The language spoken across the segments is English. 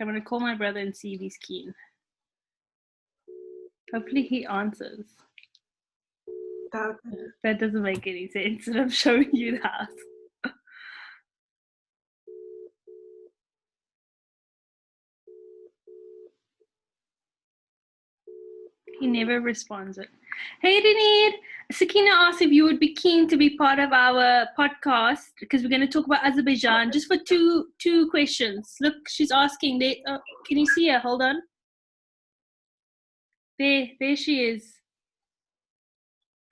I'm going to call my brother and see if he's keen. Hopefully he answers. That doesn't make any sense, and I'm showing you the house. He never responds. Hey, Denise. Sakeenah asked if you would be keen to be part of our podcast because we're going to talk about Azerbaijan just for two questions. Look, she's asking. Can you see her? Hold on. There she is.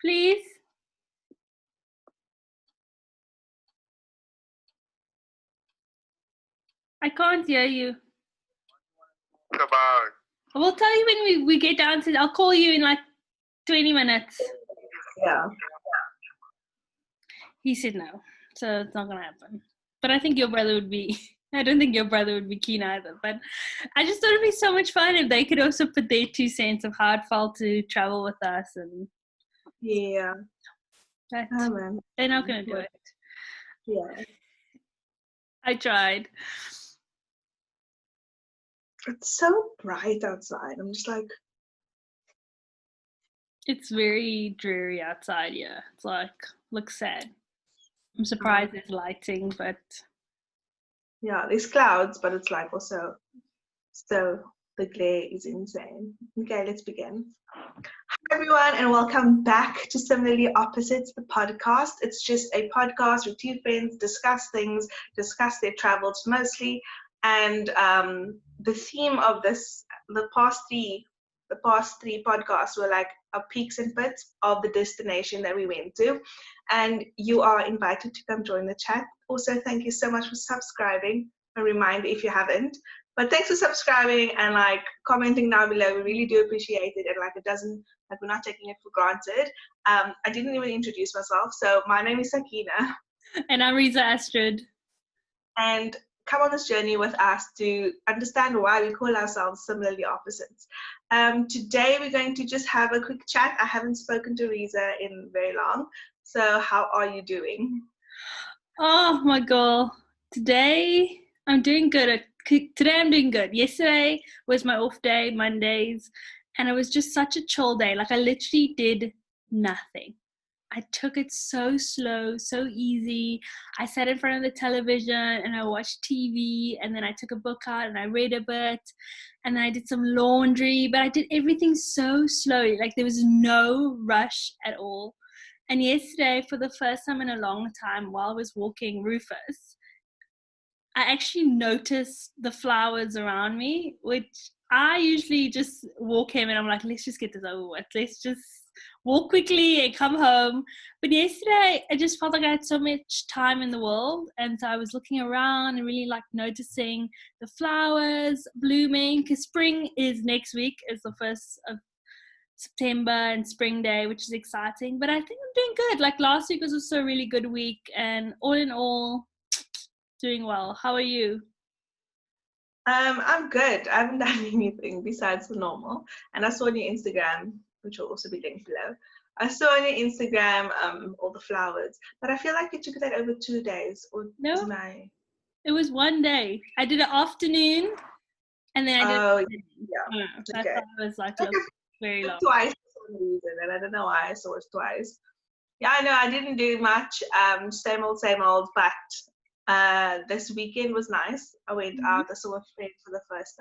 Please. I can't hear you. About. We'll tell you when we get down to it. I'll call you in like 20 minutes. Yeah. He said no, so it's not going to happen. But I think your brother would be... I don't think your brother would be keen either. But I just thought it'd be so much fun if they could also put their 2 cents of how it felt to travel with us. And yeah. But man. They're not going to do it. Yeah. I tried. It's so bright outside. I'm just like... It's very dreary outside, yeah. It's like, looks sad. I'm surprised there's lighting, but... Yeah, there's clouds, but it's like also... So the glare is insane. Okay, let's begin. Hi everyone, and welcome back to Similarly Opposites, the podcast. It's just a podcast where 2 friends discuss things, discuss their travels mostly, and the theme of the past three podcasts were like our peaks and pits of the destination that we went to, and you are invited to come join the chat. Also, thank you so much for subscribing. A reminder if you haven't. But thanks for subscribing and like commenting down below. We really do appreciate it, and like it doesn't, like we're not taking it for granted. I didn't even introduce myself. So my name is Sakeenah. And I'm Reza-Astrid. And come on this journey with us to understand why we call ourselves Similarly Opposites. Today we're going to just have a quick chat. I haven't spoken to Reza in very long. So how are you doing? Oh my God. Today I'm doing good. Yesterday was my off day, Mondays, and it was just such a chill day. Like I literally did nothing. I took it so slow, so easy. I sat in front of the television and I watched TV, and then I took a book out and I read a bit, and then I did some laundry, but I did everything so slowly. Like there was no rush at all. And yesterday, for the first time in a long time, while I was walking Rufus, I actually noticed the flowers around me, which I usually just walk him and I'm like, let's just get this over with. Let's just walk quickly and come home. But yesterday, I just felt like I had so much time in the world. And so I was looking around and really like noticing the flowers blooming, because spring is next week, is the 1st of September and spring day, which is exciting. But I think I'm doing good. Like last week was also a really good week, and all in all, doing well. How are you? I'm good. I haven't done anything besides the normal. And I saw on your Instagram, which will also be linked below. I saw on your Instagram all the flowers, but I feel like you took that over 2 days. Or no, it was 1 day. I did an afternoon, and then I did. Yeah. Okay. It was like very long. Twice for some reason, and I don't know why I saw it twice. Yeah, I know I didn't do much. Same old, but this weekend was nice. I went out. I saw a friend for the first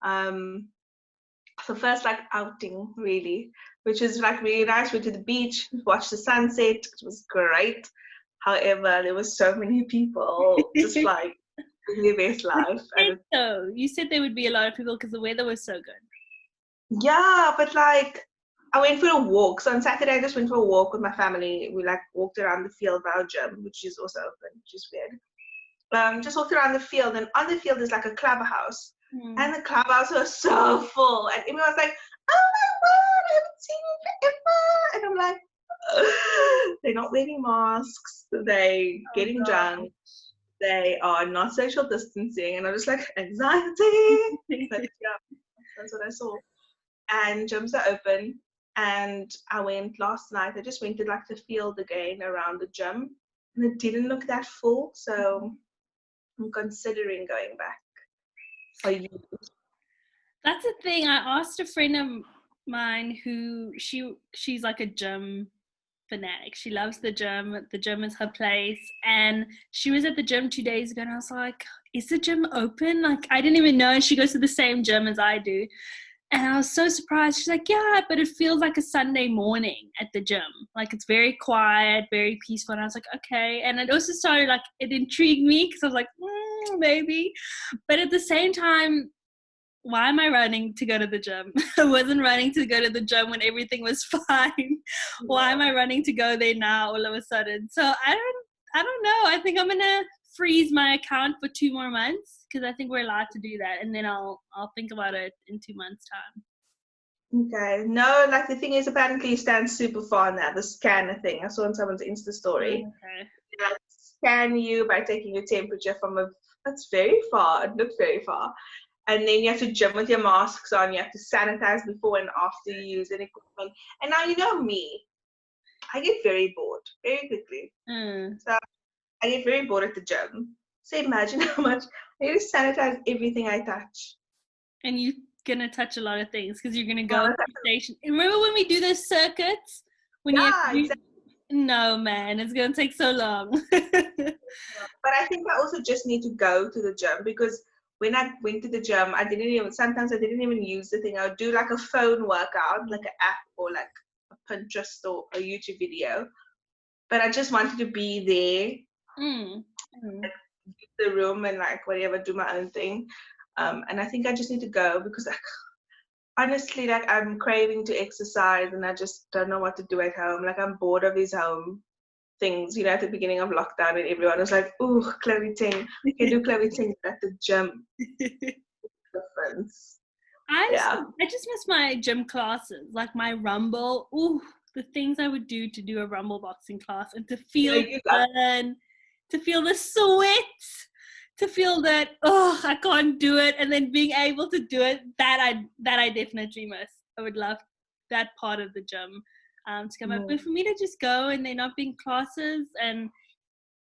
time. The first like outing really, which was like really nice. Went to the beach, watched the sunset. It was great. However, there were so many people just like living their best life. So you said there would be a lot of people because the weather was so good. Yeah, but like I went for a walk. So on Saturday I just went for a walk with my family. We like walked around the field by our gym, which is also open, which is weird. Just walked around the field, and on the field is like a clubhouse. And the clubhouse was so full, and everyone was like, oh my God, I haven't seen you forever. And I'm like, they're not wearing masks, they're getting drunk, they are not social distancing, and I'm just like, anxiety. But yeah, that's what I saw. And gyms are open, and I went last night. I just went to like the field again around the gym, and it didn't look that full, so I'm considering going back. Or you? That's the thing. I asked a friend of mine who she's like a gym fanatic. She loves the gym. The gym is her place. And she was at the gym 2 days ago and I was like, is the gym open? Like I didn't even know. And she goes to the same gym as I do. And I was so surprised. She's like, yeah, but it feels like a Sunday morning at the gym. Like it's very quiet, very peaceful. And I was like, okay. And it also started like, it intrigued me because I was like, maybe. But at the same time, why am I running to go to the gym? I wasn't running to go to the gym when everything was fine. Why am I running to go there now all of a sudden? So I don't know. I think I'm gonna freeze my account for 2 more months because I think we're allowed to do that, and then I'll think about it in 2 months' time. Okay. No, like the thing is, apparently you stand super far now. The scanner thing. I saw on someone's Insta story. Okay. They like scan you by taking your temperature from that's very far. It looked very far. And then you have to gym with your masks on. You have to sanitize before and after you use any equipment. And now you know me. I get very bored very quickly. So I get very bored at the gym. So imagine how much I need to sanitize everything I touch. And you're gonna touch a lot of things because you're gonna go to the station. Remember when we do those circuits? Exactly. No, man, it's gonna take so long. But I think I also just need to go to the gym because when I went to the gym, sometimes I didn't even use the thing. I would do like a phone workout, like an app or like a Pinterest or a YouTube video. But I just wanted to be there, like, the room and like whatever, do my own thing. And I think I just need to go because like, honestly, like I'm craving to exercise and I just don't know what to do at home. Like I'm bored of these home things, at the beginning of lockdown and everyone was like, ooh, clothing, you can do clothing at the gym. Difference. I just miss my gym classes, like my rumble. Ooh, the things I would do to do a rumble boxing class and to feel to feel the sweat, to feel that I can't do it, and then being able to do it, that I definitely miss. I would love that part of the gym to come up. But for me to just go and there not being classes and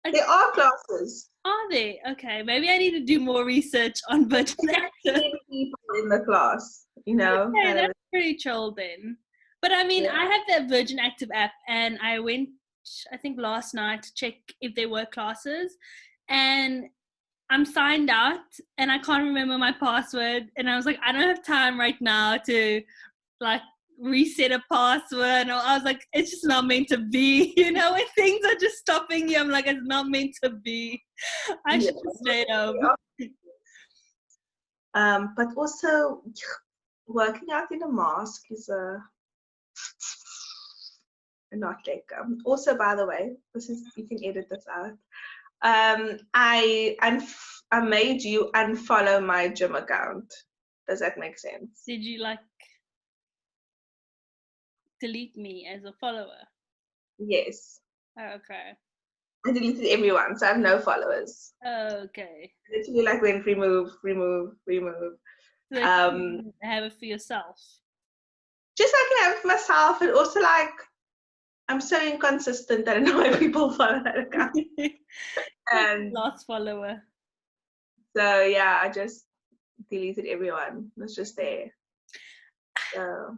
there are classes. Are they? Okay, maybe I need to do more research on virgin active. People in the class, Okay, that's pretty chill then. But I mean, I have that Virgin Active app, and I went, I think last night to check if there were classes, and I'm signed out, and I can't remember my password, and I was like, I don't have time right now to like reset a password. And I was like, it's just not meant to be, when things are just stopping you. I'm like, it's not meant to be. I should just stay at home. But also working out in a mask is not like also, by the way, you can edit this out. I made you unfollow my gym account. Does that make sense? Did you like delete me as a follower? Yes. Oh, okay. I deleted everyone, so I have no followers. Okay. Literally like went remove. So have it for yourself. Just like I can have it for myself, and also like I'm so inconsistent that I know why people follow that account. And last follower. So yeah, I just deleted everyone. It was just there. So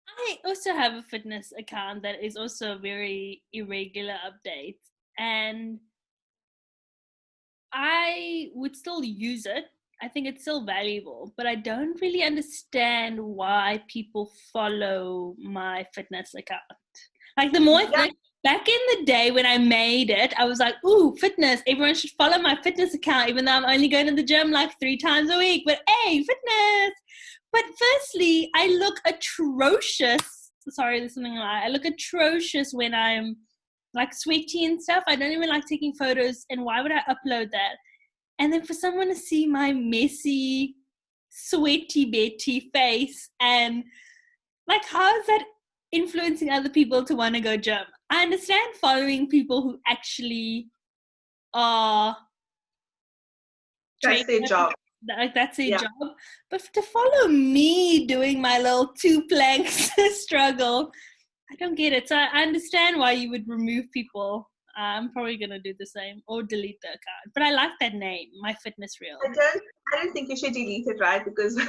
I also have a fitness account that is also very irregular updates, and I would still use it. I think it's still valuable, but I don't really understand why people follow my fitness account. Like back in the day when I made it, I was like, ooh, fitness, everyone should follow my fitness account, even though I'm only going to the gym like 3 times a week. But hey, fitness. But firstly, I look atrocious. Sorry, there's something I look atrocious when I'm like sweaty and stuff. I don't even like taking photos. And why would I upload that? And then for someone to see my messy, sweaty Betty face, and like, how is that influencing other people to want to go gym? I understand following people who actually are that's their job. That's their job. But to follow me doing my little 2 planks struggle, I don't get it. So I understand why you would remove people. I'm probably going to do the same or delete the account. But I like that name, My Fitness Reel. I I don't think you should delete it, right? Because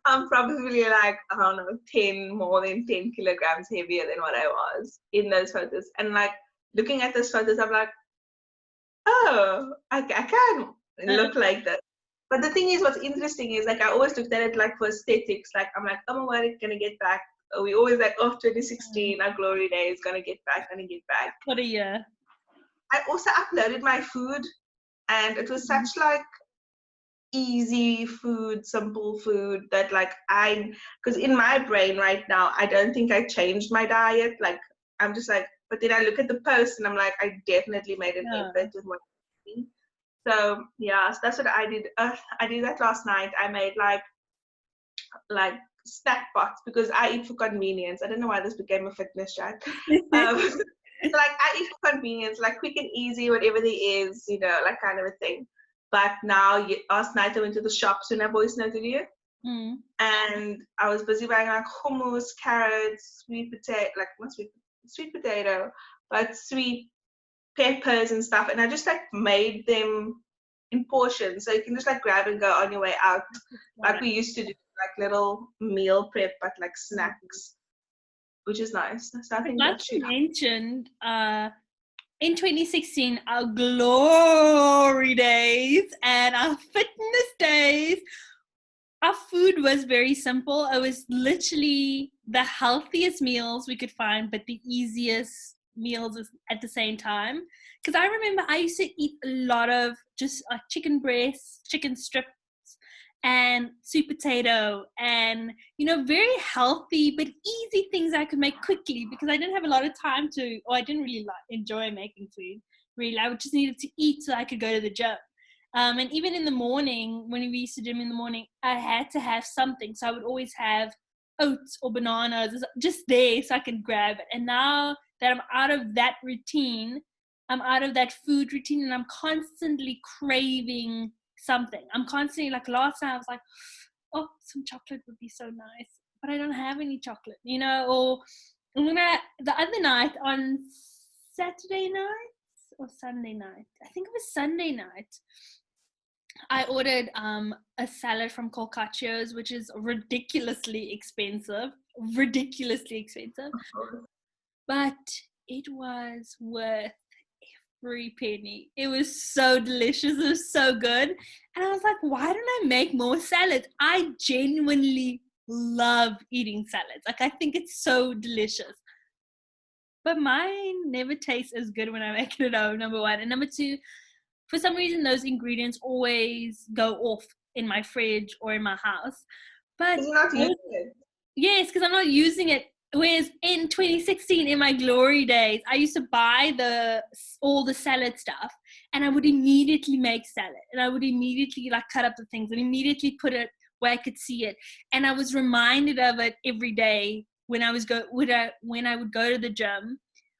I'm probably like, I don't know, more than 10 kilograms heavier than what I was in those photos. And like looking at those photos, I'm like, oh, I can look like this. But the thing is, what's interesting is like I always looked at it like for aesthetics. Like I'm like, oh, we're gonna get back. We always like, oh, 2016, our glory day is gonna get back. What a year. I also uploaded my food, and it was such like easy food, simple food that like because in my brain right now, I don't think I changed my diet. Like I'm just like, but then I look at the post and I'm like, I definitely made an effort with what I'm eating. So yeah, so that's what I did. I did that last night. I made like snack pots because I eat for convenience. I don't know why this became a fitness chat. So like I eat for convenience, like quick and easy, whatever there is, like kind of a thing. But now, last night I went to the shops when I voice noted you, and I was busy buying like hummus, carrots, sweet potato, like not sweet potato, but sweet peppers and stuff. And I just like made them in portions, so you can just like grab and go on your way out, like we used to do, like little meal prep, but like snacks, which is nice. So I think like you mentioned, in 2016, our glory days and our fitness days, our food was very simple. It was literally the healthiest meals we could find, but the easiest meals at the same time. Because I remember I used to eat a lot of just like chicken breasts, chicken strips, and sweet potato, and very healthy but easy things I could make quickly because I didn't have a lot of time or I didn't really enjoy making food. Really, I just needed to eat so I could go to the gym. And even in the morning, when we used to gym in the morning, I had to have something. So I would always have oats or bananas just there so I could grab it. And now that I'm out of that routine, I'm out of that food routine, and I'm constantly craving something. I'm constantly like, last time I was like, oh, some chocolate would be so nice, but I don't have any chocolate, or the other night on Saturday night or Sunday night, I think it was Sunday night, I ordered a salad from Colcacio's, which is ridiculously expensive, but it was worth every penny. It was so delicious. It was so good. And I was like, why don't I make more salads? I genuinely love eating salads. Like, I think it's so delicious. But mine never tastes as good when I make it at home, number one. And number two, for some reason, those ingredients always go off in my fridge or in my house. But you're not using it. Yes, because I'm not using it. Whereas in 2016, in my glory days, I used to buy all the salad stuff, and I would immediately make salad, and I would immediately like cut up the things and immediately put it where I could see it. And I was reminded of it every day when I would go to the gym.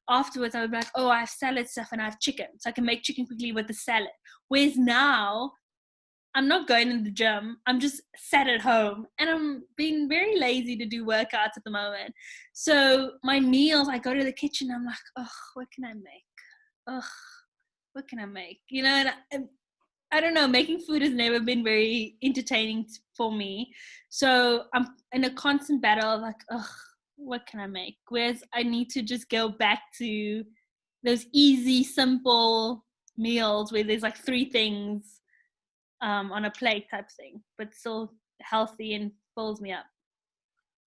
Afterwards, I would be like, oh, I have salad stuff and I have chicken, so I can make chicken quickly with the salad. Whereas now, I'm not going to the gym. I'm just sat at home, and I'm being very lazy to do workouts at the moment. So my meals, I go to the kitchen, I'm like, oh, what can I make? Oh, what can I make? And I don't know, making food has never been very entertaining for me. So I'm in a constant battle of like, oh, what can I make? Whereas I need to just go back to those easy, simple meals where there's like 3 things on a plate type thing, but still healthy and fills me up.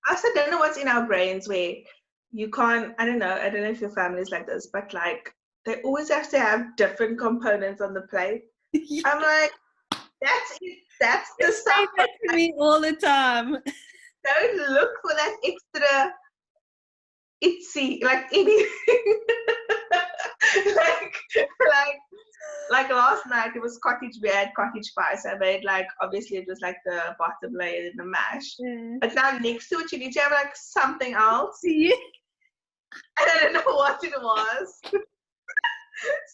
I also don't know what's in our brains where you can't, I don't know if your family is like this, but like they always have to have different components on the plate. Yeah. I'm like, that's it. That's the stuff. Say that to me all the time. Don't look for that extra itsy, like anything. like last night it was we had cottage pie, so I made like, obviously it was like the bottom layer and the mash, but now next to it you need to have like something else. Yeah. And I don't know what it was. So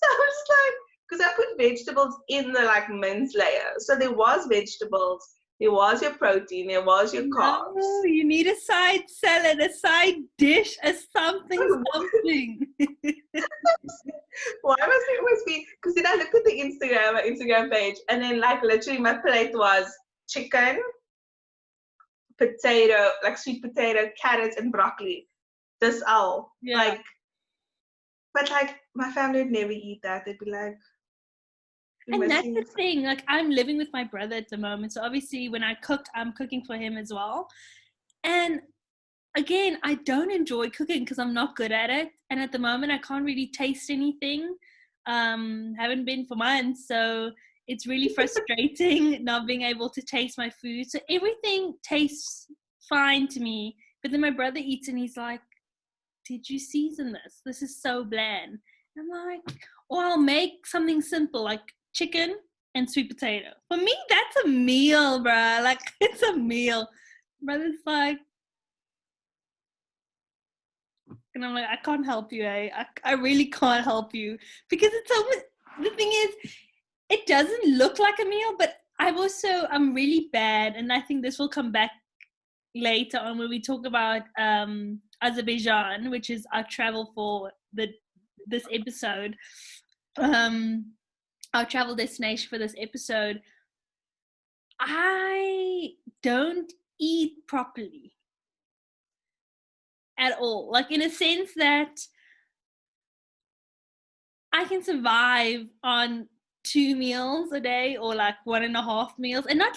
I was like, because I put vegetables in the like mince layer, so there was vegetables, There was your protein, there was your carbs. No, you need a side salad, a side dish, a something. Why must it always be? Because then I looked at the Instagram page, and then like literally my plate was chicken, potato, like sweet potato, carrots, and broccoli. This all. Yeah. Like, but like my family would never eat that. They'd be like, and that's the thing. Like, I'm living with my brother at the moment, so obviously when I cook, I'm cooking for him as well. And again, I don't enjoy cooking because I'm not good at it, and at the moment I can't really taste anything. Haven't been for months, so it's really frustrating not being able to taste my food. So everything tastes fine to me, but then my brother eats and he's like, did you season this? This is so bland. And I'm like, or I'll make something simple like chicken and sweet potato. For me, that's a meal, bruh. Like, it's a meal. Brother's like, and I'm like, I can't help you, eh? I really can't help you. Because it's almost, the thing is, it doesn't look like a meal, but I'm really bad, and I think this will come back later on when we talk about Azerbaijan, which is our travel for this episode, our travel destination for this episode. I don't eat properly at all, like in a sense that I can survive on 2 meals a day or like 1.5 meals, and not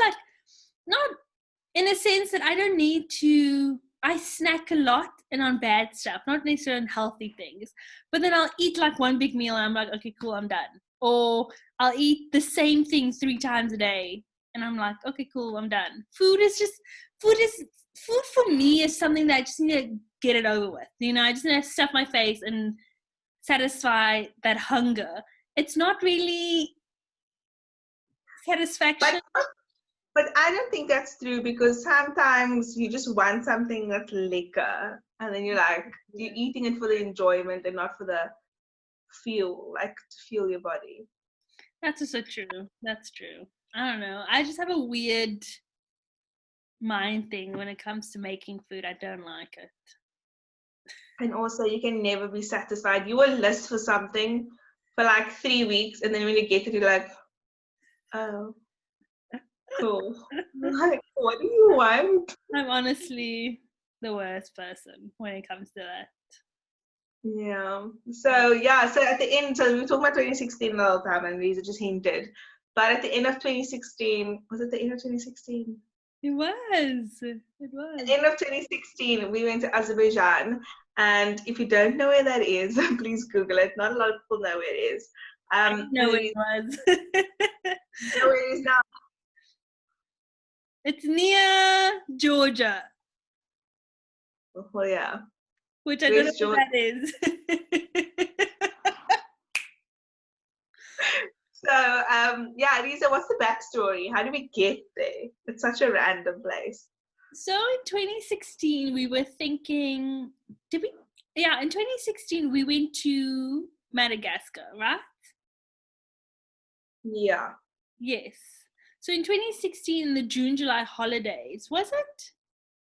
in a sense that I don't need to. I snack a lot and on bad stuff, not necessarily on healthy things, but then I'll eat like one big meal and I'm like, okay, cool, I'm done. Or I'll eat the same thing 3 times a day and I'm like, okay, cool, I'm done. Food for me is something that I just need to get it over with. You know, I just need to stuff my face and satisfy that hunger. It's not really satisfaction. But I don't think that's true, because sometimes you just want something that's liquor, and then you're eating it for the enjoyment and not for the feel, like to feel your body. That's also true. That's true. I don't know. I just have a weird mind thing when it comes to making food. I don't like it. And also, you can never be satisfied. You will list for something for like 3 weeks, and then when you get it, you're like, oh, cool. Like, what do you want? I'm honestly the worst person when it comes to that. Yeah. So at the end, so we were talking about 2016 the whole time, and Reza just hinted. But at the end of 2016, was it the end of 2016? It was. At the end of 2016, we went to Azerbaijan. And if you don't know where that is, please Google it. Not a lot of people know where it is. I know where it was. Know where it is now? It's near Georgia. Well, yeah. Which I don't know what that is. So, Reza, what's the backstory? How did we get there? It's such a random place. So in 2016, we were thinking, in 2016, we went to Madagascar, right? Yeah. Yes. So in 2016, in the June, July holidays, was it?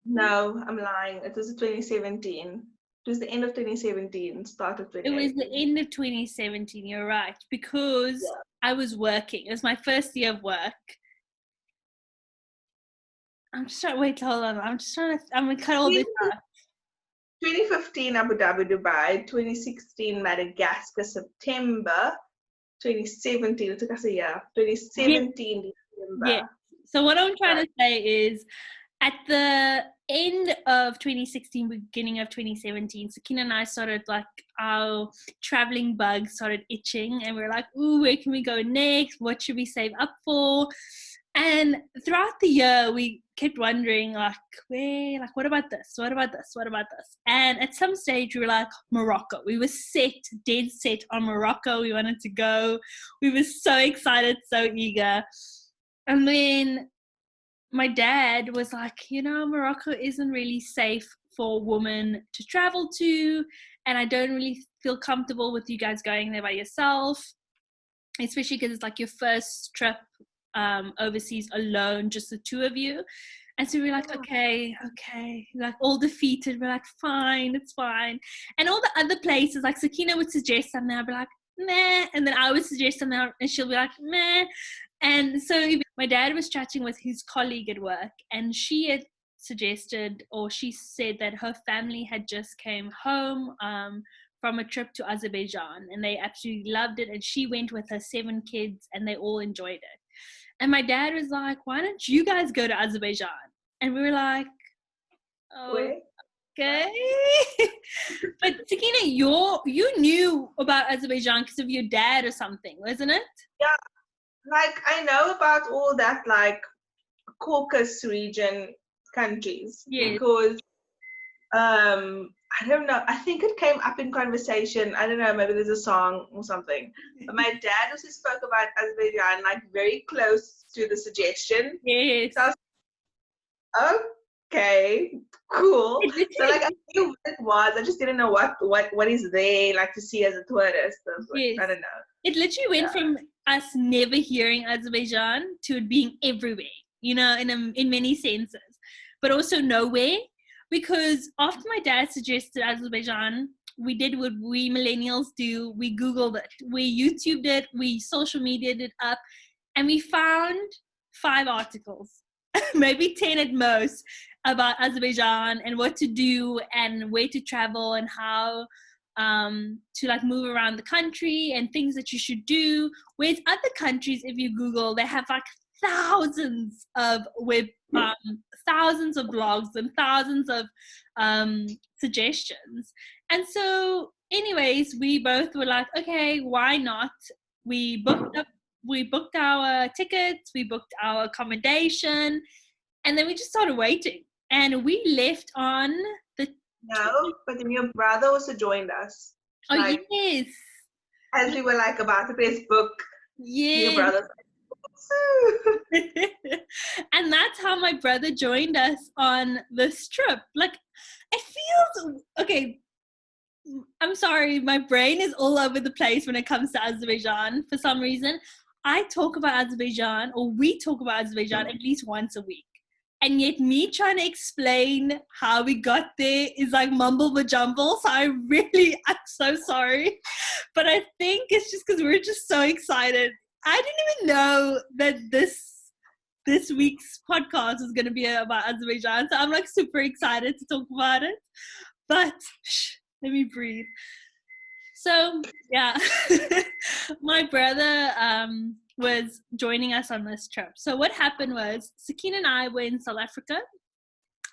No, I'm lying. It was 2017. It was the end of 2017, start of 2018. It was the end of 2017, you're right, because I was working. It was my first year of work. I'm going to cut all this out. 2015, Abu Dhabi, Dubai. 2016, Madagascar, September. 2017, it took us a year. 2017, December. Yeah. So what I'm trying to say is, at the end of 2016, beginning of 2017, Sakeenah and I started, like, our traveling bugs started itching, and we were like, ooh, where can we go next? What should we save up for? And throughout the year, we kept wondering, like, what about this? What about this? What about this? And at some stage, we were like, Morocco. We were dead set on Morocco. We wanted to go. We were so excited, so eager. And then my dad was like, Morocco isn't really safe for women to travel to, and I don't really feel comfortable with you guys going there by yourself, especially because it's like your first trip overseas alone, just the two of you. And so we're like, okay, like all defeated. We're like, fine, it's fine. And all the other places, like Sakeenah would suggest something, I'd be like, meh. And then I would suggest something, and she'll be like, meh. And so my dad was chatting with his colleague at work, and she had suggested, or she said that her family had just came home from a trip to Azerbaijan, and they absolutely loved it. And she went with her 7 kids, and they all enjoyed it. And my dad was like, why don't you guys go to Azerbaijan? And we were like, oh, okay. But Sakeenah, you knew about Azerbaijan because of your dad or something, wasn't it? Yeah, like I know about all that, like Caucasus region countries, because I don't know, I think it came up in conversation. I don't know, maybe there's a song or something. But my dad also spoke about Azerbaijan, like very close to the suggestion. Yes. So I was, okay, cool. So like I knew what it was. I just didn't know what is there, like to see as a tourist. I don't know. It literally went from us never hearing Azerbaijan to it being everywhere, you know, in many senses, but also nowhere. Because after my dad suggested Azerbaijan, we did what we millennials do. We Googled it, we YouTubed it, we social media'd it up, and we found 5 articles, maybe 10 at most, about Azerbaijan and what to do and where to travel and how to like move around the country and things that you should do. Whereas other countries, if you Google, they have like thousands of thousands of blogs and thousands of suggestions. And so anyways, we both were like, okay, why not? We booked our tickets, we booked our accommodation, and then we just started waiting. And we left on the... No, but then your brother also joined us. Oh, like, yes. As we were like about to press book, your brother. And that's how my brother joined us on this trip. Like, it feels... Okay, I'm sorry, my brain is all over the place when it comes to Azerbaijan for some reason. I talk about Azerbaijan, or we talk about Azerbaijan at least once a week. And yet me trying to explain how we got there is like mumble jumble. So I'm so sorry. But I think it's just because we're just so excited. I didn't even know that this week's podcast was going to be about Azerbaijan. So I'm like super excited to talk about it. But let me breathe. So yeah, my brother was joining us on this trip. So what happened was Sakeenah and I were in South Africa,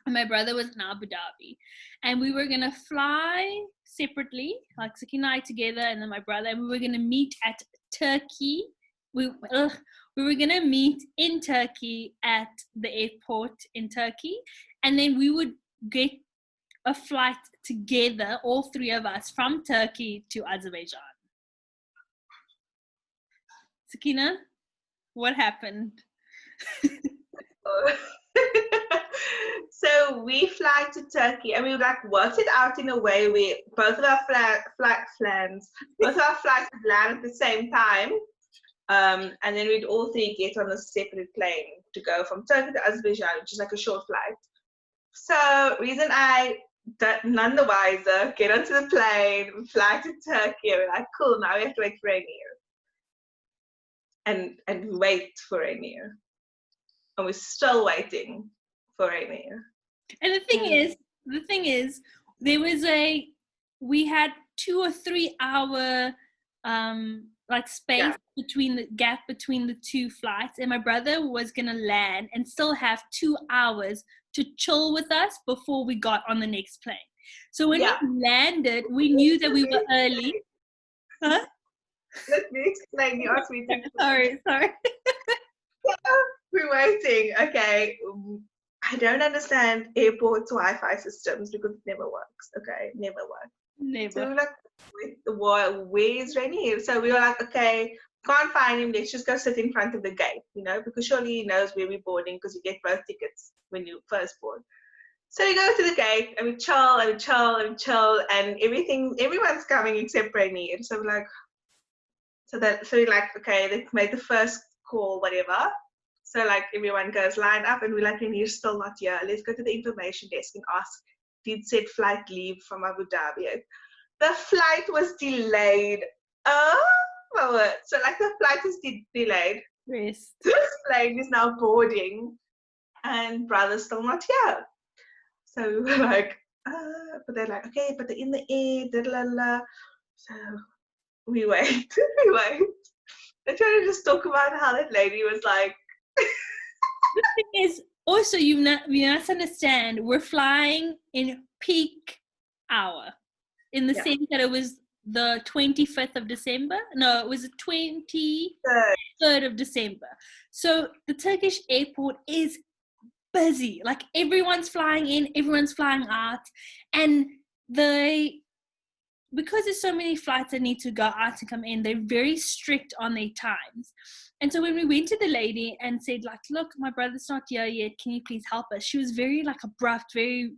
and my brother was in Abu Dhabi, and we were gonna fly separately, like Sakeenah and I together, and then my brother, and we were gonna meet at Turkey. We were gonna meet in Turkey at the airport in Turkey, and then we would get a flight together, all 3 of us, from Turkey to Azerbaijan. Sakeenah, what happened? So we fly to Turkey, and we like worked it out in a way where both of our flights would land at the same time, and then we'd all 3 get on a separate plane to go from Turkey to Azerbaijan, which is like a short flight. So reason I none the wiser, get onto the plane, fly to Turkey, and we're like, cool, now we have to wait for Rainier. And wait for Rainier. And we're still waiting for Rainier. And the thing is, we had 2 or 3 hour like space between the gap between the 2 flights, and my brother was gonna land and still have 2 hours to chill with us before we got on the next plane. So when we landed, we knew that we were early. Huh? Let me explain. You asked me to. Sorry. We're waiting. Okay. I don't understand airports Wi-Fi systems because it never works. Okay, never works. Never. So we're like, where's Rainier? So we were like, okay, can't find him. Let's just go sit in front of the gate, you know, because surely he knows where we're boarding because you get both tickets when you first board. So we go to the gate and we chill and we chill and we chill, and everyone's coming except Rainier. So we're like, so we're like, okay, they made the first call, whatever. So like everyone goes line up and we're like, you're still not here. Let's go to the information desk and ask, did said flight leave from Abu Dhabi? The flight was delayed. Oh my word. So like the flight is delayed. Rest. This plane is now boarding and brother's still not here. So we were like, but they're like, okay, but they're in the air, da la la. So we wait, we wait. They're trying to just talk about how that lady was like. The thing is, also, you must understand, we're flying in peak hour, in the sense that it was the 25th of December. No, it was the 23rd of December. So the Turkish airport is busy. Like everyone's flying in, everyone's flying out, and because there's so many flights that need to go out and come in, they're very strict on their times. And so when we went to the lady and said, like, look, my brother's not here yet, can you please help us? She was very like abrupt, very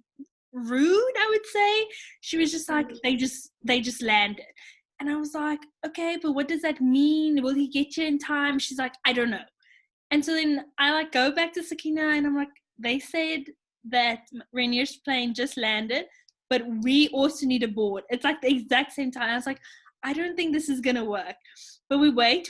rude, I would say. She was just like, they just landed. And I was like, okay, but what does that mean? Will he get you in time? She's like, I don't know. And so then I like go back to Sakeenah and I'm like, they said that Rainier's plane just landed, but we also need a board. It's like the exact same time. I was like, I don't think this is going to work. But we wait.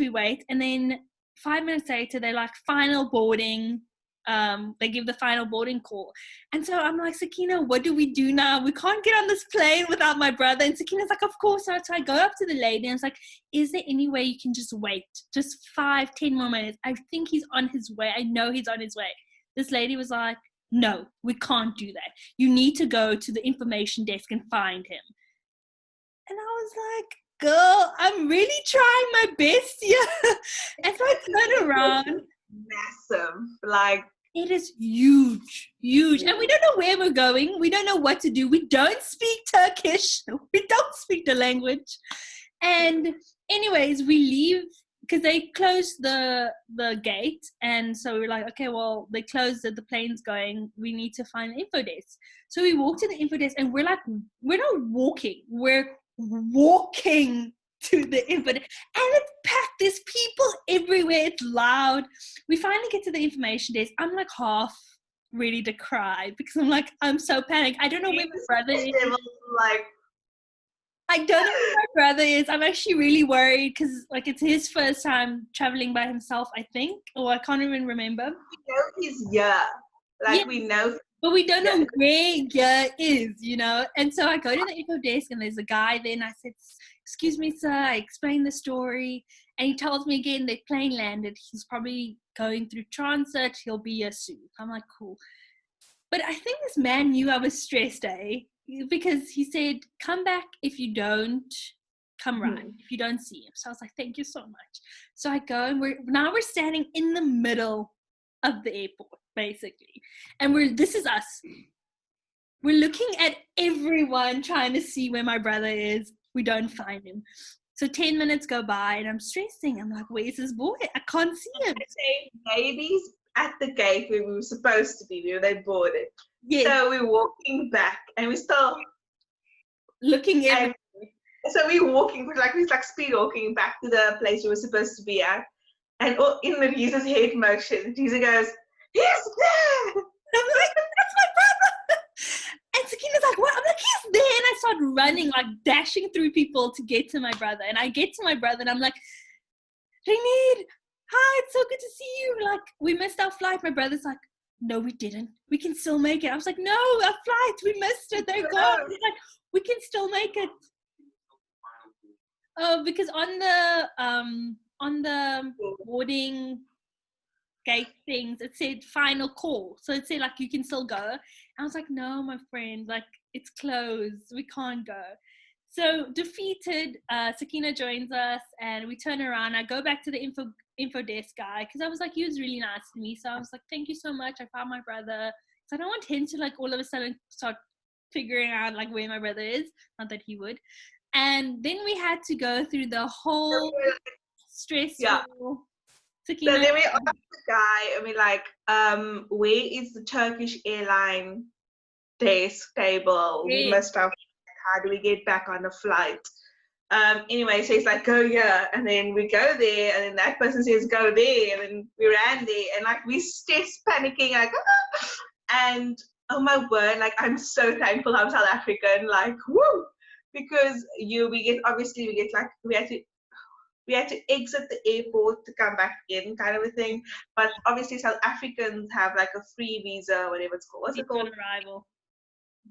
And then 5 minutes later, they're like, final boarding. They give the final boarding call. And so I'm like, Sakeenah, what do we do now? We can't get on this plane without my brother. And Sakeenah's like, of course not. So I go up to the lady and it's like, is there any way you can just wait? Just 5-10 more minutes. I think he's on his way. I know he's on his way. This lady was like, no, we can't do that. You need to go to the information desk and find him. And I was like, girl, I'm really trying my best here. And so I turn around. Massive. Like, it is huge. And we don't know where we're going. We don't know what to do. We don't speak Turkish. We don't speak the language. And anyways, we leave because they closed the gate. And so we're like, okay, well, they closed it. The plane's going. We need to find the info desk. So we walk to the info desk and we're like, we're not walking. We're walking to the info desk. And it's packed. There's people everywhere. It's loud. We finally get to the information desk. I'm like half ready to cry because I'm like, I'm so panicked. I don't know where my brother is. Like, I don't know where my brother is. I'm actually really worried because like it's his first time traveling by himself, I think. Or I can't even remember. We know he's here. Like, we know. But we don't know where here is, you know. And so I go to the info desk and there's a guy there and I said, excuse me, sir. I explained the story. And he tells me again their plane landed. He's probably going through transit. He'll be here soon. I'm like, cool. But I think this man knew I was stressed, because he said, come back if you don't come right, if you don't see him. So I was like, thank you so much. So I go and we're standing in the middle of the airport, basically. And this is us. We're looking at everyone trying to see where my brother is. We don't find him. So 10 minutes go by and I'm stressing. I'm like, where's this boy? I can't see him. Maybe at the gate where we were supposed to be, where they boarded. Yes. So we're walking back and we're still looking at. So we're walking, we're speed walking back to the place we were supposed to be at. And in Reza's head motion, Reza goes, he's there! I'm like, that's my brother! And Sakeenah's like, what? I'm like, he's there! And I start running, like dashing through people to get to my brother. And I get to my brother and I'm like, Rainier, hi, it's so good to see you. Like, we missed our flight. My brother's like, no, we didn't. We can still make it. I was like, no, our flight, we missed it. They're gone. He's like, we can still make it. Oh, because on the boarding gate things, it said final call. So it said, like, you can still go. I was like, no, my friend, like, it's closed. We can't go. So defeated, Sakeenah joins us and we turn around. I go back to the info desk guy because I was like, he was really nice to me. So I was like, thank you so much. I found my brother. So I don't want him to like all of a sudden start figuring out like where my brother is. Not that he would. And then we had to go through the whole stressful. Yeah. Sakeenah. So then we asked the guy and we're like, where is the Turkish airline desk table? We must have. How do we get back on the flight? Anyway, so he's like, go here, and then we go there, and then that person says, go there, and then we ran there, and like we stressed, panicking, like, and oh my word, like I'm so thankful I'm South African, like woo, because we get like we had to exit the airport to come back in, kind of a thing. But obviously, South Africans have like a free visa, whatever it's called. What's it called? Arrival.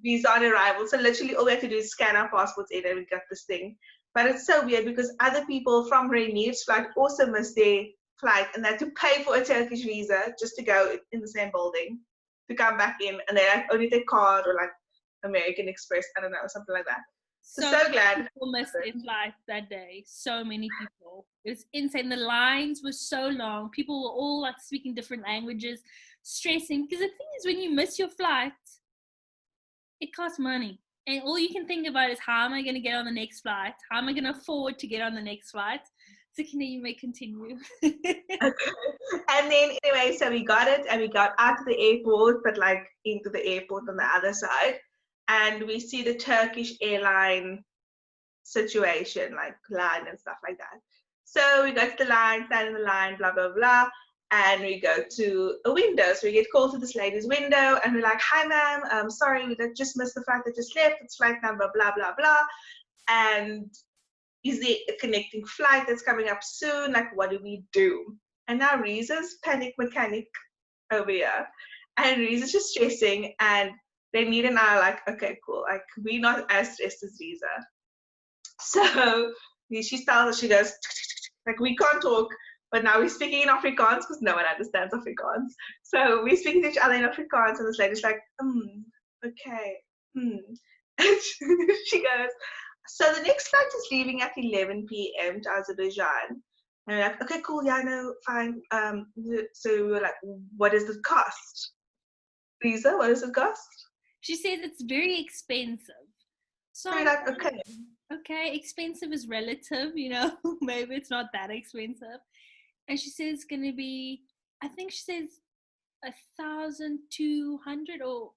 Visa on arrival. So literally, all we had to do is scan our passports in, and we got this thing. But it's so weird because other people from Rainier's flight also missed their flight, and they had to pay for a Turkish visa just to go in the same building to come back in, and they like only take card or like American Express, I don't know, something like that. So glad. People missed their flight that day. So many people. It was insane. The lines were so long. People were all like speaking different languages, stressing. Because the thing is, when you miss your flight, it costs money. And all you can think about is, how am I going to get on the next flight? How am I going to afford to get on the next flight? Sakeenah, you may continue. Okay. And then anyway, so we got it, and we got out of the airport, but like into the airport on the other side. And we see the Turkish airline situation, like line and stuff like that. So we go to the line, stand in the line, blah, blah, blah. And we go to a window. So we get called to this lady's window, and we're like, hi, ma'am, sorry, we just missed the flight that just left. It's flight number, blah, blah, blah. And is there a connecting flight that's coming up soon? Like, what do we do? And now Reza's panic mechanic over here. And Reza's just stressing, and Renee and I are like, okay, cool. Like, we're not as stressed as Reza. So she tells us, she goes, like, we can't talk, but now we're speaking in Afrikaans because no one understands Afrikaans. So we're speaking to each other in Afrikaans, and this lady's like, okay. And she goes, so the next flight is leaving at 11 p.m. to Azerbaijan. And we're like, okay, cool, yeah, no, fine. So we're like, what is the cost? Reza, what does it cost? She says it's very expensive. So we're like, okay. Okay, expensive is relative, you know, maybe it's not that expensive. And she says it's going to be, I think she says 1,200 or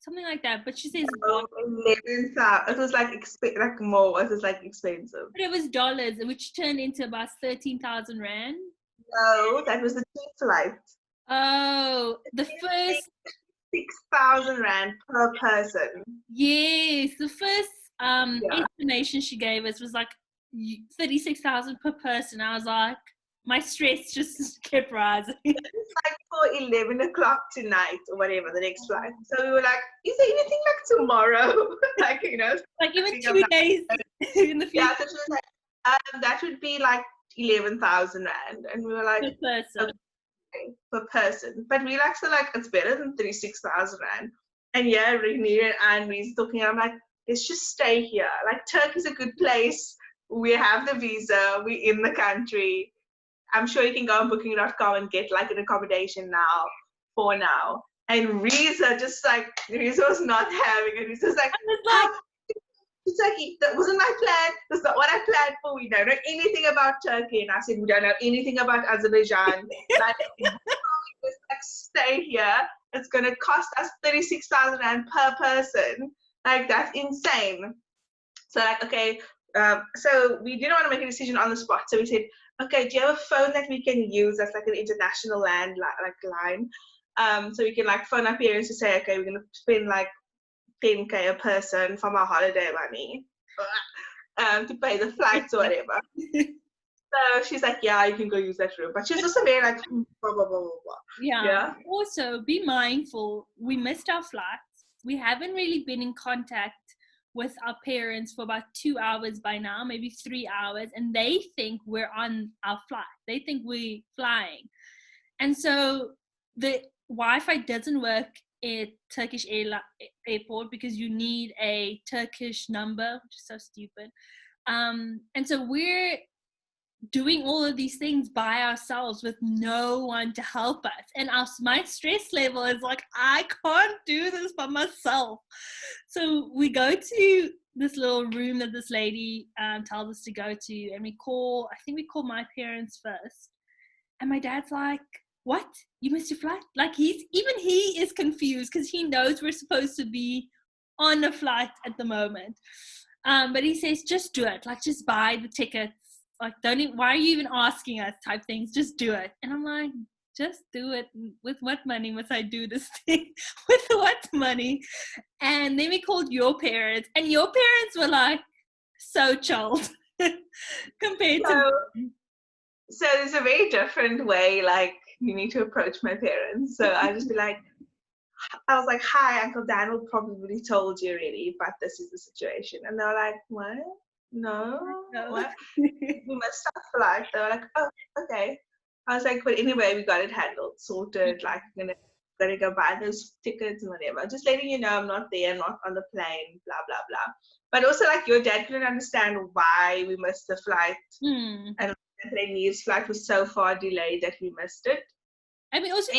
something like that. But she says 11,000. It was like more. It was like expensive. But it was dollars, which turned into about 13,000 rand. No, that was the cheap flight. Oh, the first 6,000 rand per person. Yes, the first estimation she gave us was like 36,000 per person. I was like, my stress just kept rising. It's like for 11 o'clock tonight or whatever, the next flight. So we were like, is there anything like tomorrow? Like, you know, like even 2 days in the future. Yeah, so she was like, that would be like 11,000 rand. And we were like, per person. Okay, per person. But we like, so like, it's better than 36,000 rand. And yeah, Rainier and Reese talking, I'm like, let's just stay here. Like, Turkey's a good place. We have the visa. We're in the country. I'm sure you can go on booking.com and get like an accommodation now, for now. And Reza was not having it. Reza's like, it's like, that wasn't my plan. That's not what I planned for. We don't know anything about Turkey. And I said, we don't know anything about Azerbaijan. Like, just like, stay here. It's going to cost us 36,000 rand per person. Like, that's insane. So like, okay, so we didn't want to make a decision on the spot. So we said, okay, do you have a phone that we can use that's like an international line? So we can like phone our parents to say, okay, we're going to spend like 10K a person from our holiday money to pay the flights or whatever. So she's like, yeah, you can go use that room. But she's also very like, blah, blah, blah, blah, blah. Yeah. Also, be mindful. We missed our flights. We haven't really been in contact with our parents for about 2 hours by now, maybe 3 hours, and they think we're on our flight. They think we're flying. And so the Wi-Fi doesn't work at Turkish airport because you need a Turkish number, which is so stupid. And so we're doing all of these things by ourselves with no one to help us. And my stress level is like, I can't do this by myself. So we go to this little room that this lady tells us to go to, and we call my parents first. And my dad's like, what? You missed your flight? Like, he is confused because he knows we're supposed to be on a flight at the moment. But he says, just do it. Like, just buy the tickets. Like, why are you even asking us type things? Just do it. And I'm like, just do it. With what money must I do this thing? With what money? And then we called your parents, and your parents were like so chilled compared to me. So there's a very different way, like, you need to approach my parents. So I just be like, I was like, hi, Uncle Daniel probably told you already, but this is the situation. And they were like, what? No, what? We must start flight. They were like, oh, okay. I was like, but anyway, we got it handled, sorted. Like, I'm gonna go buy those tickets and whatever. Just letting you know I'm not there, not on the plane, blah, blah, blah. But also, like, your dad couldn't understand why we missed the flight. And Rainier's flight was so far delayed that we missed it. I mean, also,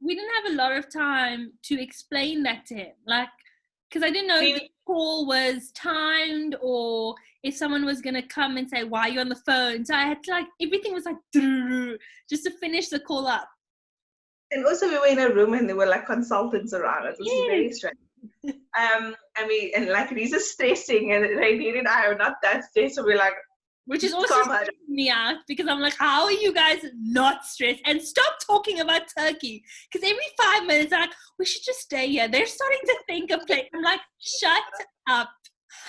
we didn't have a lot of time to explain that to him. Like, because I didn't know if the call was timed or if someone was going to come and say, why are you on the phone? So I had to, like, everything was like, just to finish the call up. And also we were in a room and there were like consultants around us. It was very strange. And like Riza's stressing and Rainier and I are not that stressed. So we're like, which is also stressing me out because I'm like, how are you guys not stressed? And stop talking about Turkey. Because every 5 minutes, I'm like, we should just stay here. They're starting to think of places. I'm like, shut up.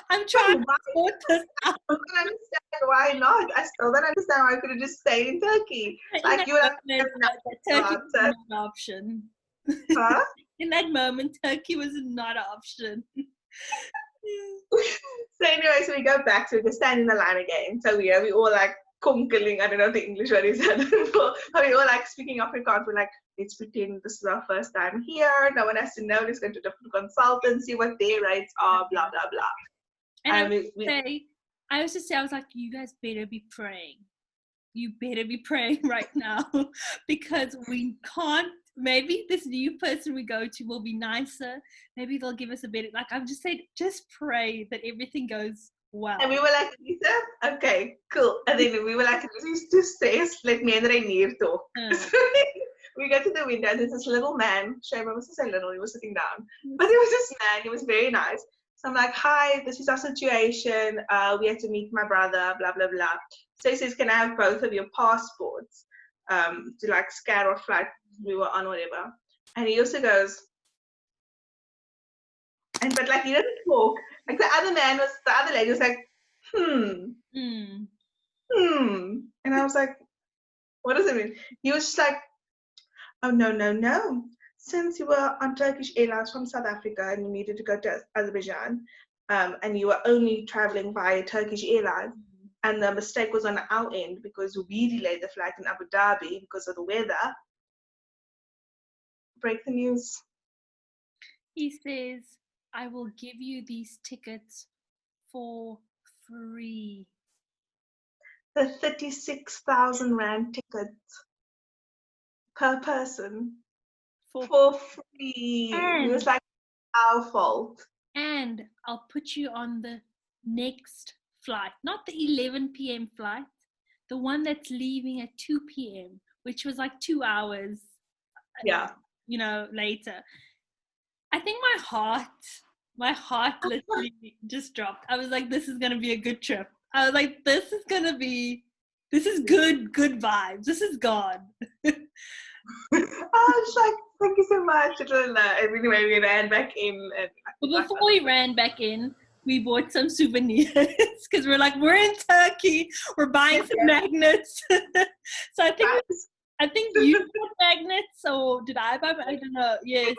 I'm trying to sort this out. I don't understand why not. I still don't understand why I could have just stayed in Turkey. Like, you have Turkey was not an option. Huh? In that moment, Turkey was not an option. So anyway, so we go back, so we just stand in the line again. So we all like konkeling, I don't know the English word is, but we all like speaking Afrikaans. We're like, let's pretend this is our first time here. No one has to know. Let's go to different consultants, see what their rates are, blah, blah, blah. And I was just say, I was like, you guys better be praying. You better be praying right now because we can't. Maybe this new person we go to will be nicer. Maybe they'll give us a better, like I've just said, just pray that everything goes well. And we were like, Lisa, okay, cool. And then we were like, to stay, let me and Rainier talk. So we go to the window and there's this little man. Shame I must say little, he was sitting down. But he was this man, he was very nice. So I'm like, hi, this is our situation. We had to meet my brother, blah, blah, blah. So he says, can I have both of your passports to like scan what flight we were on, whatever. And he also goes, but like he didn't talk. Like the other lady was like, And I was like, what does it mean? He was just like, oh, no. Since you were on Turkish Airlines from South Africa and you needed to go to Azerbaijan, and you were only traveling via Turkish Airlines, and the mistake was on our end because we delayed the flight in Abu Dhabi because of the weather. Break the news. He says, I will give you these tickets for free. The 36,000 Rand tickets per person for free. It was like our fault. And I'll put you on the next flight, not the 11 p.m. flight, the one that's leaving at 2 p.m., which was like 2 hours. Yeah. Later. I think my heart literally just dropped. I was like, this is going to be a good trip. I was like, this is good vibes. This is God. I was like, thank you so much. Anyway, we ran back in. But before we ran back in, we bought some souvenirs because we're like, we're in Turkey. We're buying some magnets. So I think you bought magnets, or did I buy? I don't know. Yes.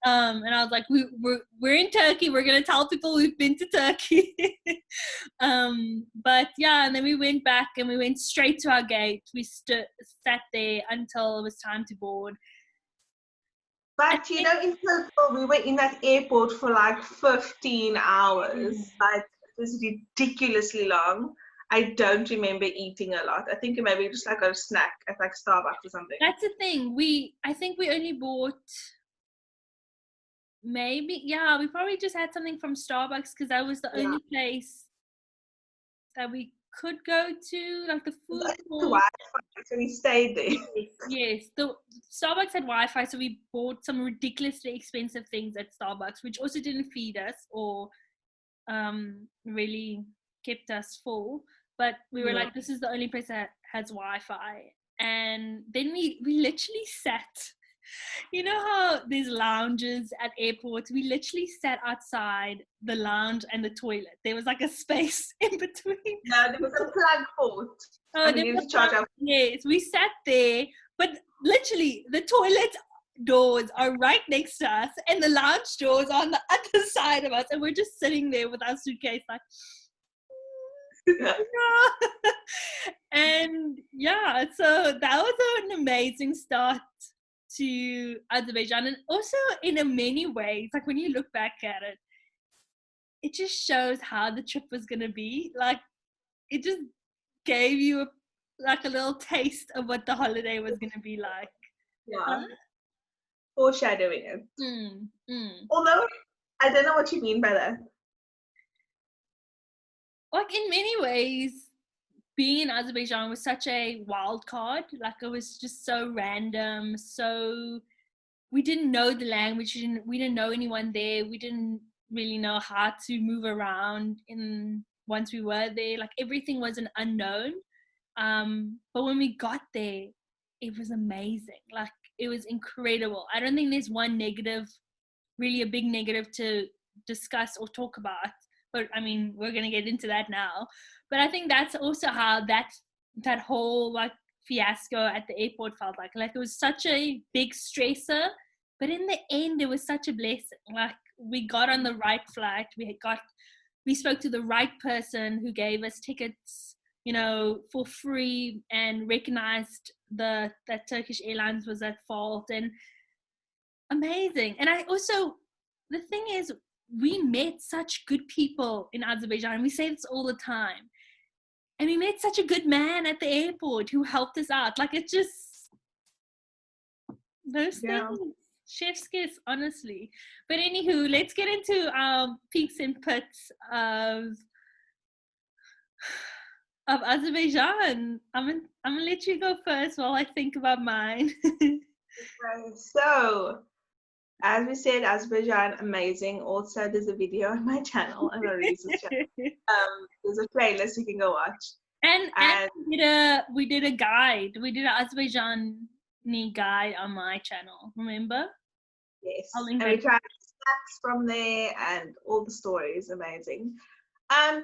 And I was like, we're in Turkey. We're gonna tell people we've been to Turkey. But yeah, and then we went back and we went straight to our gate. We sat there until it was time to board. But in total, we were in that airport for like 15 hours. Like, it was ridiculously long. I don't remember eating a lot. I think maybe just like a snack at like Starbucks or something. That's the thing. I think we only bought we probably just had something from Starbucks because that was the only place that we could go to, like the food court. Wi-Fi, so we stayed there. Yes, the Starbucks had Wi-Fi, so we bought some ridiculously expensive things at Starbucks, which also didn't feed us or really kept us full. But we were Yeah. like, this is the only place that has Wi-Fi. And then we literally sat, you know how there's lounges at airports? We literally sat outside the lounge and the toilet. There was like a space in between. Yeah, there was a plug port. Oh, And we there needed was to charge our yes, we sat there, but literally the toilet doors are right next to us and the lounge doors are on the other side of us, and we're just sitting there with our suitcase like and yeah, so that was an amazing start to Azerbaijan. And also in a many ways, like when you look back at it, it just shows how the trip was going to be. Like it just gave you like a little taste of what the holiday was going to be like. Yeah. Foreshadowing it. Mm. Although I don't know what you mean by that. Like in many ways, being in Azerbaijan was such a wild card. Like it was just so random. So we didn't know the language. We didn't know anyone there. We didn't really know how to move around in once we were there. Like everything was an unknown. But when we got there, it was amazing. Like it was incredible. I don't think there's one negative, really a big negative to discuss or talk about. But I mean, we're gonna get into that now. But I think that's also how that whole like fiasco at the airport felt like. Like it was such a big stressor, but in the end, it was such a blessing. Like we got on the right flight. We spoke to the right person who gave us tickets, you know, for free, and recognized that Turkish Airlines was at fault. And amazing. And I also, the thing is, we met such good people in Azerbaijan. We say this all the time. And we met such a good man at the airport who helped us out. Like it just, those things, chef's kiss, honestly. But anywho, let's get into peaks and pits of Azerbaijan. I'm gonna let you go first while I think about mine. So, as we said, Azerbaijan, amazing. Also, there's a video on my channel, on Ariza's channel. There's a playlist you can go watch. And we did a guide. We did an Azerbaijani guide on my channel. Remember? Yes. I'll link And we that. tried snacks from there and all the stories. Amazing.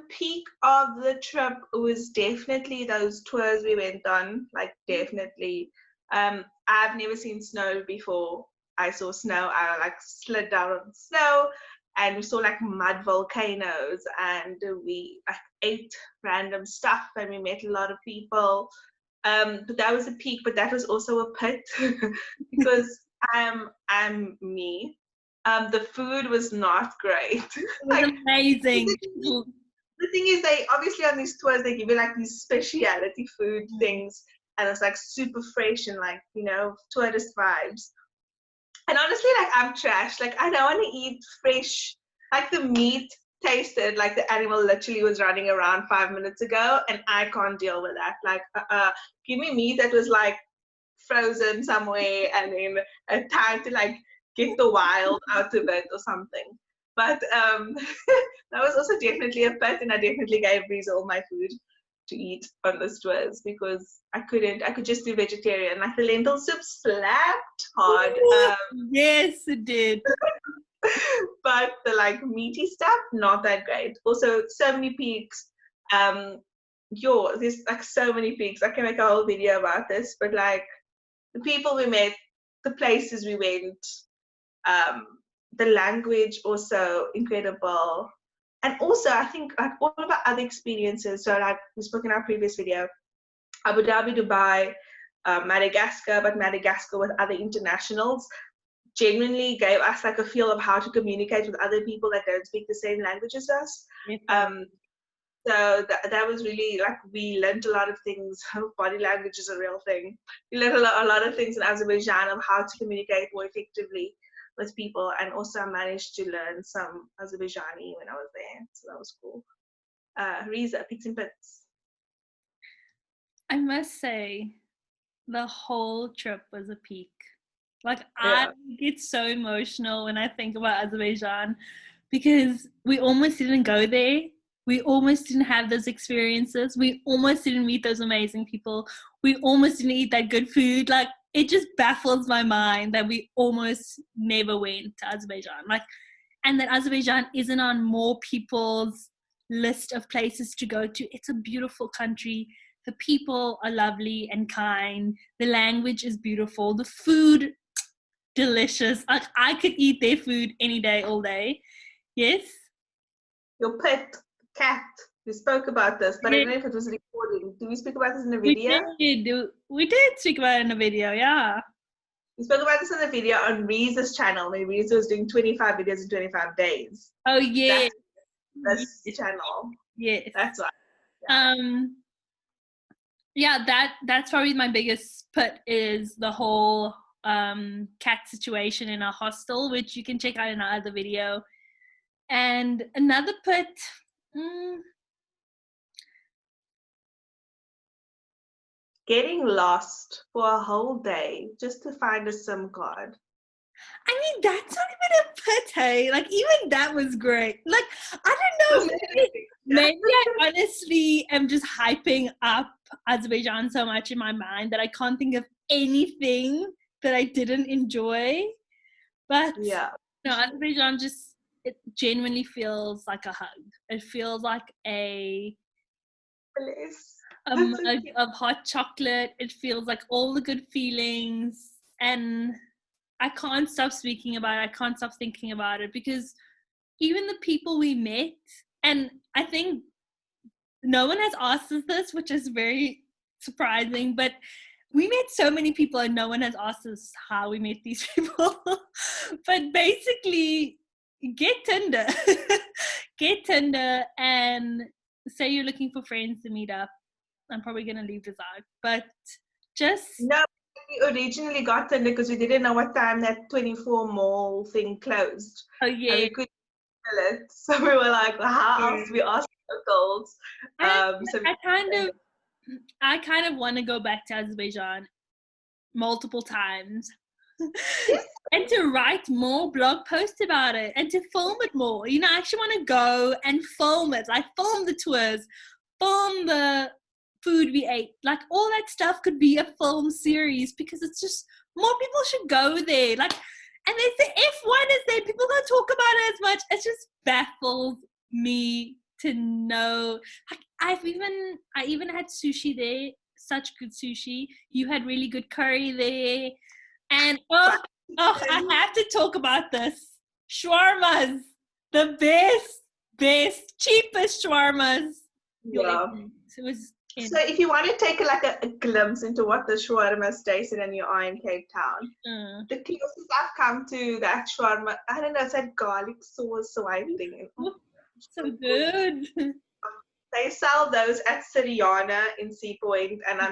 Peak of the trip was definitely those tours we went on. Like definitely. I've never seen snow before. I saw snow. I like slid down on the snow, and we saw like mud volcanoes, and we like ate random stuff, and we met a lot of people. But that was a peak, but that was also a pit because I'm me. The food was not great. It was amazing. The thing is, they obviously on these tours they give you like these speciality food things, and it's like super fresh and like, you know, tourist vibes. And honestly, like I'm trash. Like I don't want to eat fresh. Like the meat tasted like the animal literally was running around 5 minutes ago, and I can't deal with that. Like, give me meat that was like frozen somewhere, and then a time to like get the wild out of it or something. But that was also definitely a pet, and I definitely gave Reza all my food to eat on those tours because I couldn't. I could just do vegetarian. Like the lentil soup slapped hard. Yes, it did. But the like meaty stuff, not that great. Also, so many peaks. There's like so many peaks. I can make a whole video about this, but like the people we met, the places we went, the language also incredible. And also, I think like all of our other experiences. So like we spoke in our previous video, Abu Dhabi, Dubai, Madagascar, but Madagascar with other internationals genuinely gave us like a feel of how to communicate with other people that don't speak the same language as us. So that was really like we learned a lot of things. Body language is a real thing. We learned a lot of things in Azerbaijan of how to communicate more effectively with people, and also I managed to learn some Azerbaijani when I was there, so that was cool. Reza, picks and pits. I must say, the whole trip was a peak. Like Yeah. I get so emotional when I think about Azerbaijan because we almost didn't go there. We almost didn't have those experiences. We almost didn't meet those amazing people. We almost didn't eat that good food. Like, it just baffles my mind that we almost never went to Azerbaijan. Like, and that Azerbaijan isn't on more people's list of places to go to. It's a beautiful country. The people are lovely and kind. The language is beautiful. The food, delicious. Like, I could eat their food any day, all day. Yes? Your pet, cat, we spoke about this, but I don't know if it was recording. Did we speak about this in the video? We did speak about it in the video, yeah. We spoke about this in the video on Reza's channel, where Reza was doing 25 videos in 25 days. Oh, yeah. That's this channel. Yes. That's why. Yeah. That's probably my biggest put is the whole cat situation in our hostel, which you can check out in our other video. And another put, getting lost for a whole day just to find a SIM card. I mean, that's not even a put, hey? Like, even that was great. Like, I don't know, maybe I honestly am just hyping up Azerbaijan so much in my mind that I can't think of anything that I didn't enjoy. But yeah, no, Azerbaijan just, it genuinely feels like a hug. It feels like a mug of hot chocolate. It feels like all the good feelings, and I can't stop speaking about it. I can't stop thinking about it, because even the people we met, and I think no one has asked us this, which is very surprising, but we met so many people and no one has asked us how we met these people. But basically, get Tinder. Get Tinder and say you're looking for friends to meet up. I'm probably going to leave this out, but just... No, we originally got Tinder because we didn't know what time that 24 mall thing closed. Oh, yeah. And we couldn't tell it. So we were like, well, how else? We asked locals. I kind of want to go back to Azerbaijan multiple times and to write more blog posts about it and to film it more. You know, I actually want to go and film it, like film the tours, film the food we ate, like all that stuff could be a film series, because it's just, more people should go there. Like, and there's the F1 is there, people don't talk about it as much. It just baffles me to know. Like, I even had sushi there, such good sushi. You had really good curry there, and I have to talk about this. Shawarmas, the best, cheapest shawarmas. Yeah. It was. So if you want to take a glimpse into what the shawarma station and you are in Cape Town, the closest I've come to that shawarma, I don't know, it's that garlic sauce white thing. So good. They sell those at Siriana in Sea Point, and I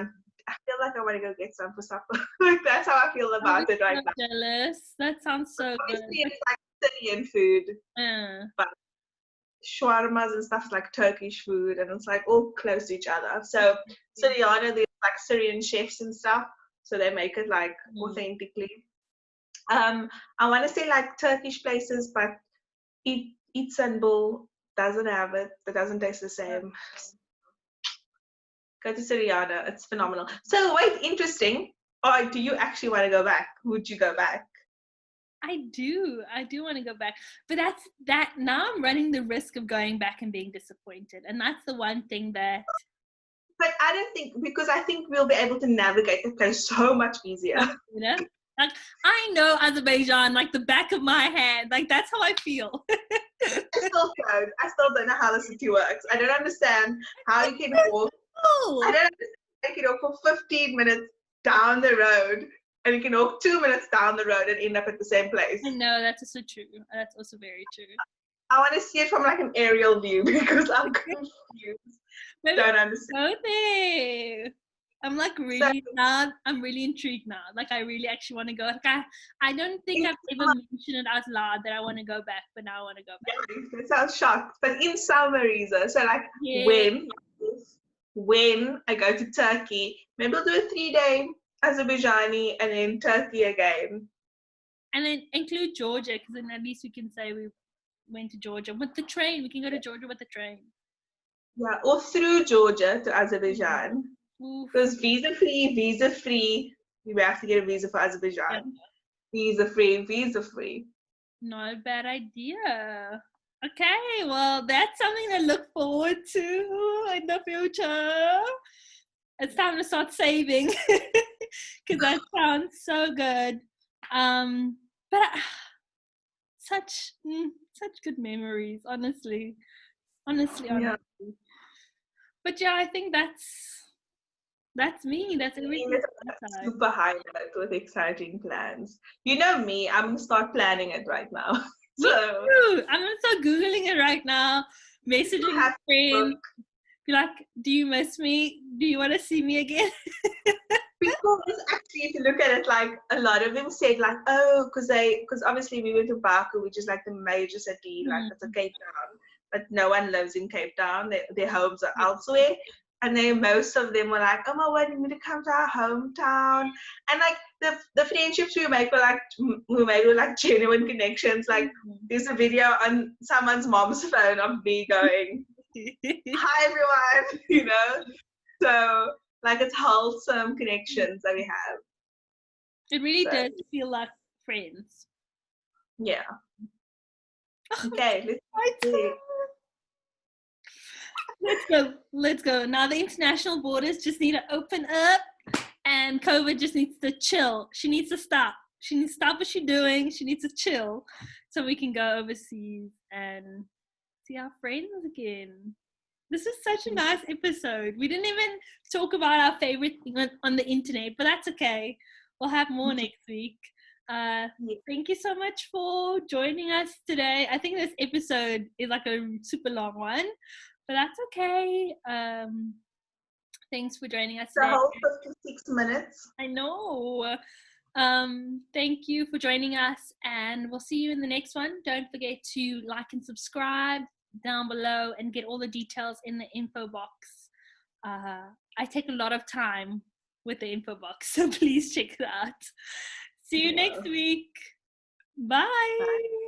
feel like I want to go get some for supper. Like, that's how I feel about it right now. Jealous. That sounds so good. It's like Syrian food, but shawarmas and stuff is like Turkish food, and it's like all close to each other. So Siriana, there's like Syrian chefs and stuff, so they make it like authentically. I want to say like Turkish places, but Istanbul doesn't have it. It doesn't taste the same. Go to Siriana. It's phenomenal. So wait, interesting. Or do you actually want to go back? Would you go back? I do want to go back, but that now I'm running the risk of going back and being disappointed, and that's the one thing that. But I don't think, because I think we'll be able to navigate the place so much easier. You know, like, I know Azerbaijan like the back of my hand. Like, that's how I feel. I still don't know how the city works. I don't understand how you can walk. I don't understand how you can walk for 15 minutes down the road, and you can walk 2 minutes down the road and end up at the same place. I know, that's also true. That's also very true. I want to see it from like an aerial view, because I'm confused. Maybe don't understand. Go there. I'm like really now. I'm really intrigued now. Like, I really actually want to go. Like, I don't think I've ever mentioned it out loud that I want to go back, but now I want to go back. Yeah, it sounds shocked. But in summer, Reza, so like when I go to Turkey, maybe I'll do a 3-day Azerbaijani and then Turkey again. And then include Georgia, because then at least we can say we went to Georgia with the train. We can go to Georgia with the train. Yeah, or through Georgia to Azerbaijan. Oof. Because visa free. You have to get a visa for Azerbaijan. Yeah. Visa free. Not a bad idea. Okay, well, that's something to look forward to in the future. It's time to start saving because that sounds so good. But such good memories, honestly. Yeah. But yeah, I think that's me. That's everything. Super high note with exciting plans. You know me, I'm gonna start planning it right now. So I'm gonna start Googling it right now, messaging a friend. Be like, do you miss me? Do you want to see me again? Because actually, if you look at it, like a lot of them said, like, oh, because obviously we went to Baku, which is like the major city, like it's a Cape Town, but no one lives in Cape Town. Their homes are elsewhere, and most of them were like, oh my word, you need to come to our hometown, and like the friendships we make were like genuine connections. Like there's a video on someone's mom's phone of me going, hi everyone, so like it's wholesome connections that we have. It really does feel like friends. Yeah. Okay, let's go. Now the international borders just need to open up and COVID just needs to chill. She needs to stop. She needs to stop what she's doing. She needs to chill so we can go overseas and see our friends again. This is such a nice episode. We didn't even talk about our favorite thing on the internet, but that's okay. We'll have more next week. Thank you so much for joining us today. I think this episode is like a super long one, but that's okay. Thanks for joining us today. The whole 56 minutes. I know. Thank you for joining us, and we'll see you in the next one. Don't forget to like and subscribe down below and get all the details in the info box. I take a lot of time with the info box, so please check it out. See you next week. Bye.